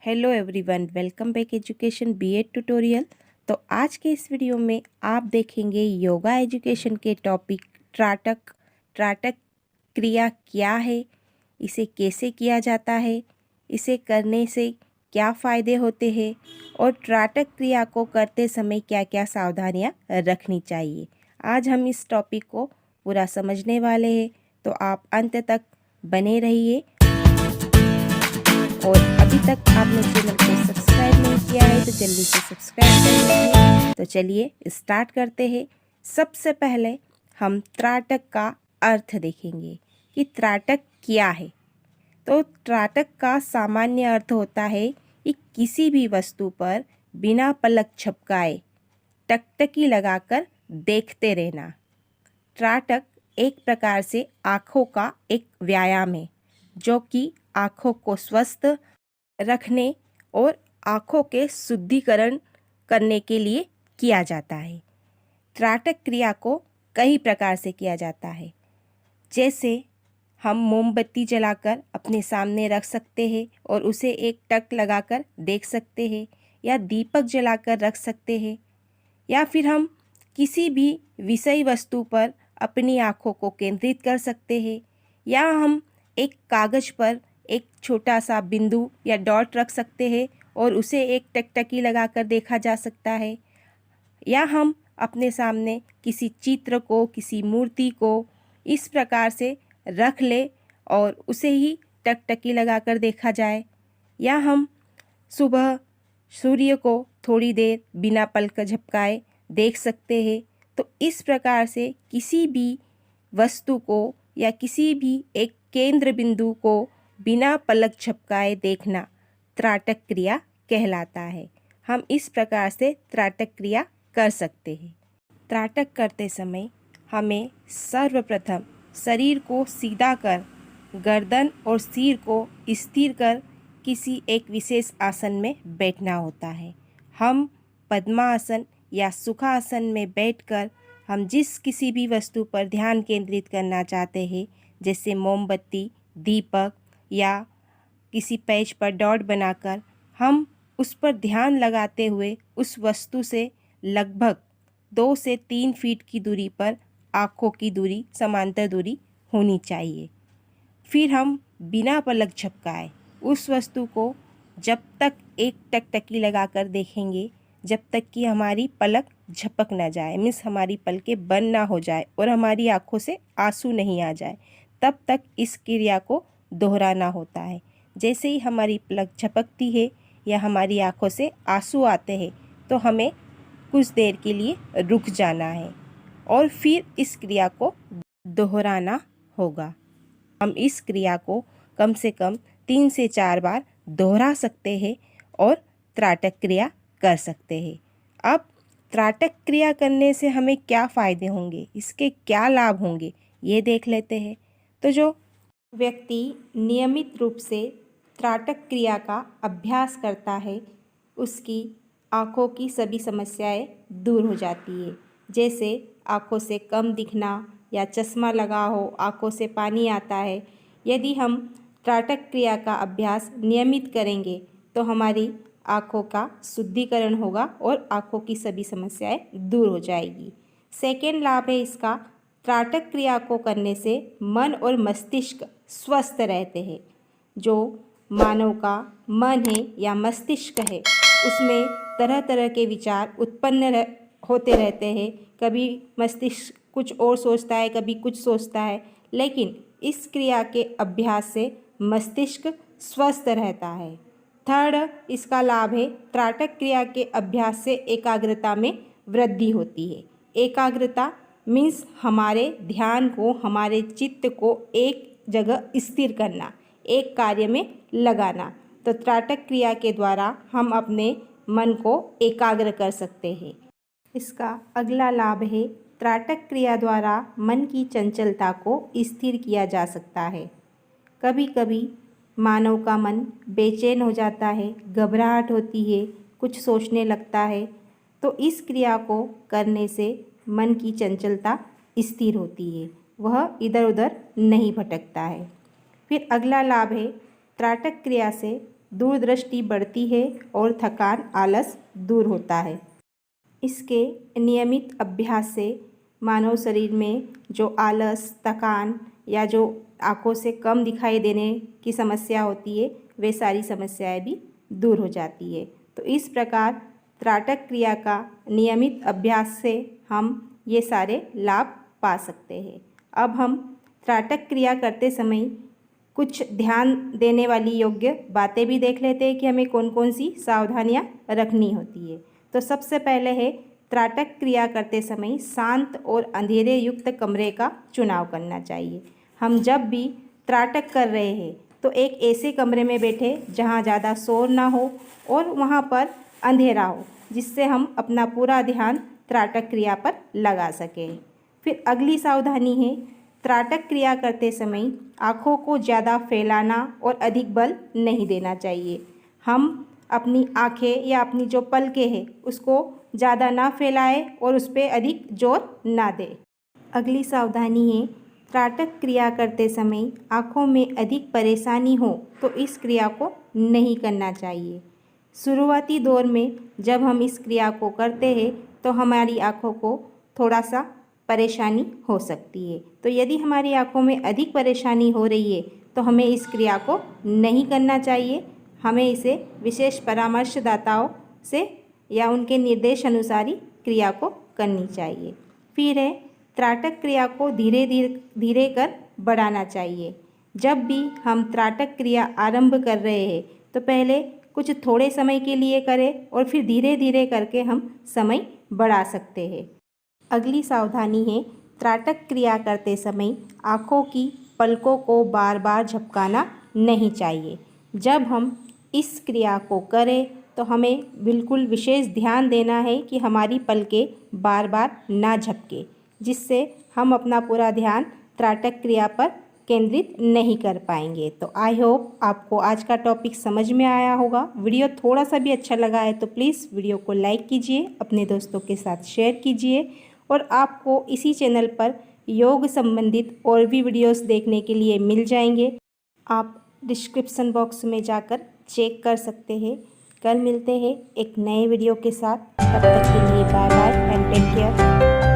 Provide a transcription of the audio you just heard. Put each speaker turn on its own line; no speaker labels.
Hello everyone, welcome back education BEd tutorial. तो आज के इस वीडियो में आप देखेंगे योगा एजुकेशन के टॉपिक त्राटक क्रिया क्या है, इसे कैसे किया जाता है, इसे करने से क्या फ़ायदे होते हैं और त्राटक क्रिया को करते समय क्या क्या सावधानियां रखनी चाहिए। आज हम इस टॉपिक को पूरा समझने वाले हैं, तो आप अंत तक बने रहिए। और अभी तक आपने चैनल को सब्सक्राइब नहीं किया है तो जल्दी से सब्सक्राइब कर लीजिए। तो चलिए स्टार्ट करते हैं। सबसे पहले हम त्राटक का अर्थ देखेंगे कि त्राटक क्या है। तो त्राटक का सामान्य अर्थ होता है कि किसी भी वस्तु पर बिना पलक झपकाए टकटकी लगाकर देखते रहना। त्राटक एक प्रकार से आँखों का एक व्यायाम है जो कि आँखों को स्वस्थ रखने और आँखों के शुद्धिकरण करने के लिए किया जाता है। त्राटक क्रिया को कई प्रकार से किया जाता है, जैसे हम मोमबत्ती जलाकर अपने सामने रख सकते हैं और उसे एक टक लगाकर देख सकते हैं, या दीपक जलाकर रख सकते हैं, या फिर हम किसी भी विषय वस्तु पर अपनी आँखों को केंद्रित कर सकते हैं, या हम एक कागज़ पर एक छोटा सा बिंदु या डॉट रख सकते हैं और उसे एक टकटकी लगाकर देखा जा सकता है, या हम अपने सामने किसी चित्र को, किसी मूर्ति को इस प्रकार से रख ले और उसे ही टकटकी लगाकर देखा जाए, या हम सुबह सूर्य को थोड़ी देर बिना पलक झपकाए देख सकते हैं। तो इस प्रकार से किसी भी वस्तु को या किसी भी एक केंद्र बिंदु को बिना पलक झपकाए देखना त्राटक क्रिया कहलाता है। हम इस प्रकार से त्राटक क्रिया कर सकते हैं। त्राटक करते समय हमें सर्वप्रथम शरीर को सीधा कर गर्दन और सिर को स्थिर कर किसी एक विशेष आसन में बैठना होता है। हम पद्मासन या सुखासन में बैठकर हम जिस किसी भी वस्तु पर ध्यान केंद्रित करना चाहते हैं, जैसे मोमबत्ती, दीपक या किसी पेज पर डॉट बनाकर हम उस पर ध्यान लगाते हुए उस वस्तु से लगभग 2 से 3 फीट की दूरी पर आँखों की दूरी, समांतर दूरी होनी चाहिए। फिर हम बिना पलक झपकाए उस वस्तु को जब तक एक टकटकी लगाकर देखेंगे जब तक कि हमारी पलक झपक ना जाए, मीन्स हमारी पलकें बंद ना हो जाए और हमारी आँखों से आंसू नहीं आ जाए, तब तक इस क्रिया को दोहराना होता है। जैसे ही हमारी पलक झपकती है या हमारी आँखों से आंसू आते हैं तो हमें कुछ देर के लिए रुक जाना है और फिर इस क्रिया को दोहराना होगा। हम इस क्रिया को कम से कम 3 से 4 बार दोहरा सकते हैं और त्राटक क्रिया कर सकते हैं। अब त्राटक क्रिया करने से हमें क्या फ़ायदे होंगे, इसके क्या लाभ होंगे, ये देख लेते हैं। तो जो व्यक्ति नियमित रूप से त्राटक क्रिया का अभ्यास करता है उसकी आँखों की सभी समस्याएं दूर हो जाती है, जैसे आँखों से कम दिखना या चश्मा लगा हो, आँखों से पानी आता है। यदि हम त्राटक क्रिया का अभ्यास नियमित करेंगे तो हमारी आँखों का शुद्धिकरण होगा और आँखों की सभी समस्याएं दूर हो जाएगी। सेकेंड लाभ है इसका, त्राटक क्रिया को करने से मन और मस्तिष्क स्वस्थ रहते हैं। जो मानव का मन है या मस्तिष्क है उसमें तरह तरह के विचार उत्पन्न होते रहते हैं। कभी मस्तिष्क कुछ और सोचता है, कभी कुछ सोचता है, लेकिन इस क्रिया के अभ्यास से मस्तिष्क स्वस्थ रहता है। थर्ड इसका लाभ है, त्राटक क्रिया के अभ्यास से एकाग्रता में वृद्धि होती है। एकाग्रता मीन्स हमारे ध्यान को, हमारे चित्त को एक जगह स्थिर करना, एक कार्य में लगाना। तो त्राटक क्रिया के द्वारा हम अपने मन को एकाग्र कर सकते हैं। इसका अगला लाभ है, त्राटक क्रिया द्वारा मन की चंचलता को स्थिर किया जा सकता है। कभी कभी मानव का मन बेचैन हो जाता है, घबराहट होती है, कुछ सोचने लगता है, तो इस क्रिया को करने से मन की चंचलता स्थिर होती है, वह इधर उधर नहीं भटकता है। फिर अगला लाभ है, त्राटक क्रिया से दूरदृष्टि बढ़ती है और थकान आलस दूर होता है। इसके नियमित अभ्यास से मानव शरीर में जो आलस, थकान या जो आँखों से कम दिखाई देने की समस्या होती है, वे सारी समस्याएं भी दूर हो जाती है। तो इस प्रकार त्राटक क्रिया का नियमित अभ्यास से हम ये सारे लाभ पा सकते हैं। अब हम त्राटक क्रिया करते समय कुछ ध्यान देने वाली योग्य बातें भी देख लेते हैं कि हमें कौन कौन सी सावधानियां रखनी होती है। तो सबसे पहले है त्राटक क्रिया करते समय शांत और अंधेरे युक्त कमरे का चुनाव करना चाहिए। हम जब भी त्राटक कर रहे हैं तो एक ऐसे कमरे में बैठे जहां ज़्यादा शोर ना हो और वहां पर अंधेरा हो, जिससे हम अपना पूरा ध्यान त्राटक क्रिया पर लगा सकें। फिर अगली सावधानी है, त्राटक क्रिया करते समय आँखों को ज़्यादा फैलाना और अधिक बल नहीं देना चाहिए। हम अपनी आँखें या अपनी जो पलकें हैं उसको ज़्यादा ना फैलाएं और उस पर अधिक जोर ना दें। अगली सावधानी है, त्राटक क्रिया करते समय आँखों में अधिक परेशानी हो तो इस क्रिया को नहीं करना चाहिए। शुरुआती दौर में जब हम इस क्रिया को करते हैं तो हमारी आँखों को थोड़ा सा परेशानी हो सकती है। तो यदि हमारी आँखों में अधिक परेशानी हो रही है तो हमें इस क्रिया को नहीं करना चाहिए। हमें इसे विशेष परामर्शदाताओं से या उनके निर्देश अनुसार ही क्रिया को करनी चाहिए। फिर है, त्राटक क्रिया को धीरे धीरे कर बढ़ाना चाहिए। जब भी हम त्राटक क्रिया आरंभ कर रहे हैं तो पहले कुछ थोड़े समय के लिए करें और फिर धीरे धीरे करके हम समय बढ़ा सकते हैं। अगली सावधानी है, त्राटक क्रिया करते समय आँखों की पलकों को बार बार झपकाना नहीं चाहिए। जब हम इस क्रिया को करें तो हमें बिल्कुल विशेष ध्यान देना है कि हमारी पलकें बार बार ना झपके, जिससे हम अपना पूरा ध्यान त्राटक क्रिया पर केंद्रित नहीं कर पाएंगे। तो आई होप आपको आज का टॉपिक समझ में आया होगा। वीडियो थोड़ा सा भी अच्छा लगा है तो प्लीज़ वीडियो को लाइक कीजिए, अपने दोस्तों के साथ शेयर कीजिए और आपको इसी चैनल पर योग संबंधित और भी वीडियोस देखने के लिए मिल जाएंगे। आप डिस्क्रिप्शन बॉक्स में जाकर चेक कर सकते हैं। कल मिलते हैं एक नए वीडियो के साथ। तब तक के लिए bye bye and take care.